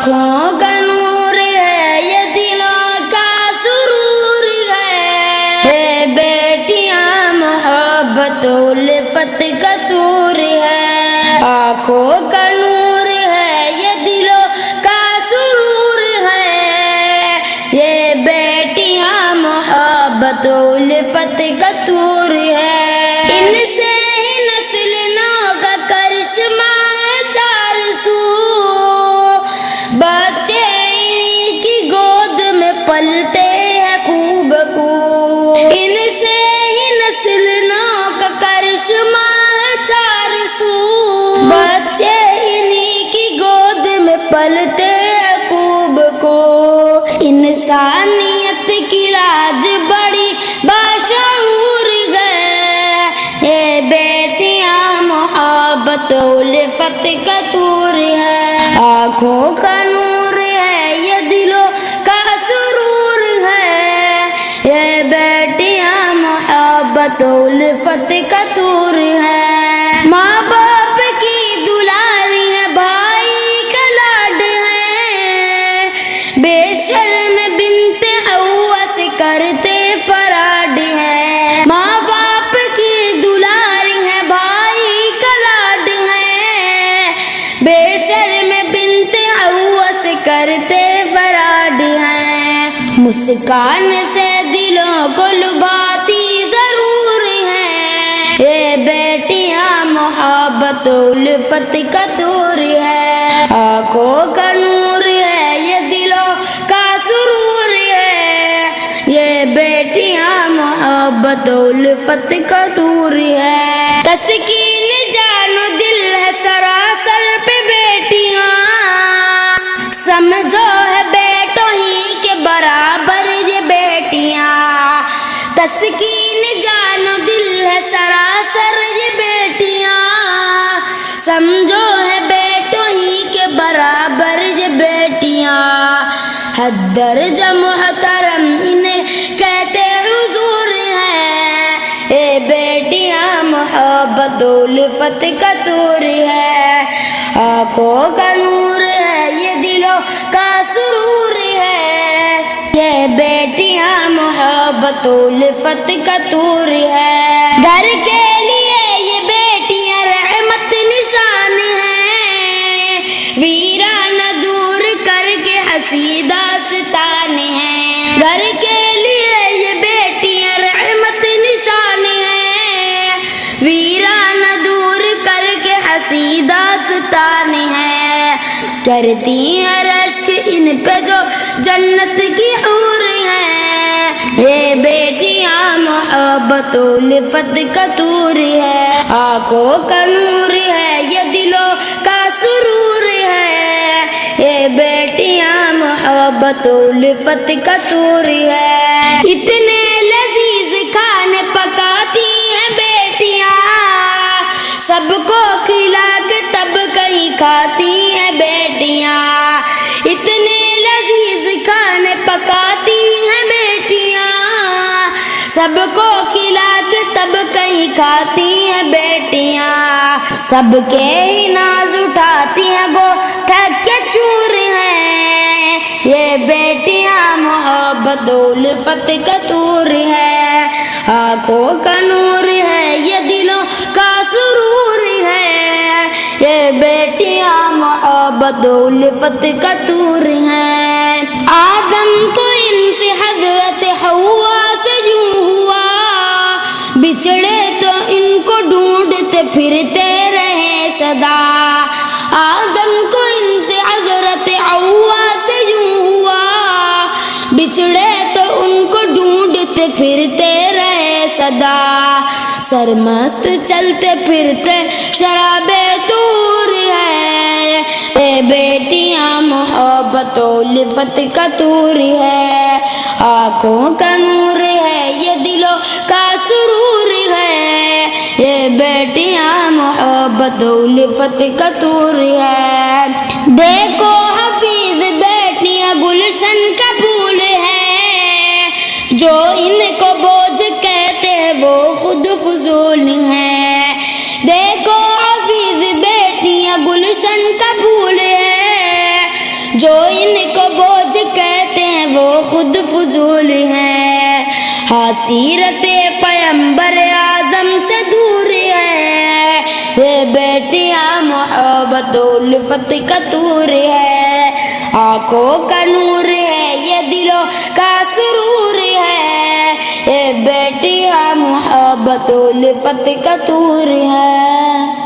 आँखों का नूर है, ये दिलों का सुरूर है बेटियां मोहब्बत उल्फत का तूर है। आँखों का नूर है, ये दिलों का सुरूर है, ये बेटियां मोहब्बत उल्फत का तूर है। इनसे ही नस्ल नौ का करिश्मा है चार सू, बच्चे इन्हीं की गोद में पलते हैं खूब खूब। इनसे ही नस्ल नौ का करिश्मा है चार सू, बच्चे इन्हीं की गोद में पलते हैं खूब खूब। इंसानियत की लाज बड़ी बाशऊर है, ये बेटियां मोहब्बत उल्फत का तूर है। आँखों का नूर है, ये दिलों का सुरूर है, ये बेटियां मोहब्बत उल्फत का तूर है। माँ बाप की दुलारी है, भाई का लाड है, बेशर्म बिनते हवा से करते फराड है। माँ बाप की दुलारी है, भाई का लाड है, बेशर्म बिनते हवा से करते फराड है। मुस्कान से दिलों को लुभाती जरूर है, ये बेटियां मोहब्बत उल्फत का तूर है। आँखों का नूर है, ये दिलों का सुरूर है, ये बेटियां मोहब्बत उल्फत का तूर है। तस्कीन जानो दिल है सरासर पे बेटियां, समझो है बेटों ही के बराबर ये बेटियां। तस्कीन जानो दिल है सरासर ये बेटियां, समझो है बेटों ही के बराबर ये बेटियां। हद दर्जा मोहतरम इन्हें कहते हुजूर है, ये बेटियां मोहब्बत उल्फत का तूर है। आँखों का नूर है, ये दिलों का सुरूर है, ये बेटियां मोहब्बत उल्फत का तूर है। घर के लिए ये बेटियां रहमत निशान है, वीराना दूर करके हंसी दास्तान है। घर के लिए ये बेटियां रहमत निशान है, वीराना दूर करके हंसी दास्तान है। करती है रश्क इन पे जो जन्नत की हूर है, ये बेटियां मोहब्बत उल्फत का तूर है। आँखों का नूर है, ये दिलों का सुरूर है, ये बेटियां मोहब्बत उल्फत का तूर है। इतने लजीज खाने पकाती हैं बेटियां, सबको खिला के तब कहीं खाती हैं बेटियां। इतने लजीज खाने पकाती हैं बेटियां, सबको खिला के तब कहीं खाती हैं बेटियां। सबके ही नाज उठाती हैं वो थक के चूर हैं, ये बेटियां मोहब्बत उल्फत का तूर है। आँखों का नूर है, ये दिलों का सुरूर है, ये बेटियां मोहब्बत उल्फत का तूर है। आदम तो इनसे हजरत हवा से यूं हुआ, बिछड़े तो इनको ढूंढते फिरते रहे सदा। आदम को इनसे हजरत हवा से यूं हुआ, बिछड़े तो उनको ढूंढते फिरते रहे सदा। सरमस्त चलते फिरते शराबे दूर है, ये बेटियां मोहब्बत उल्फत का तूर है। आँखों का नूर है, ये दिलों का सुरूर है, ये बेटियां मोहब्बत उल्फत का तूर है। देखो हफीज बेटियां गुलशन का फूल है, जो इनको बोझ कहते हैं वो खुद फजूल है। देखो हफीज बेटियां गुलशन का फूल है, जो इनको बोझ कहते हैं वो खुद फजूल हैं। हाँ सीरत पैगंबर आजम से दूर है, ये बेटियां मोहब्बत उल्फत का तूर है। आंखों का नूर है, ये दिलों का सुरूर है, ये बेटियां मोहब्बत उल्फत का तूर है।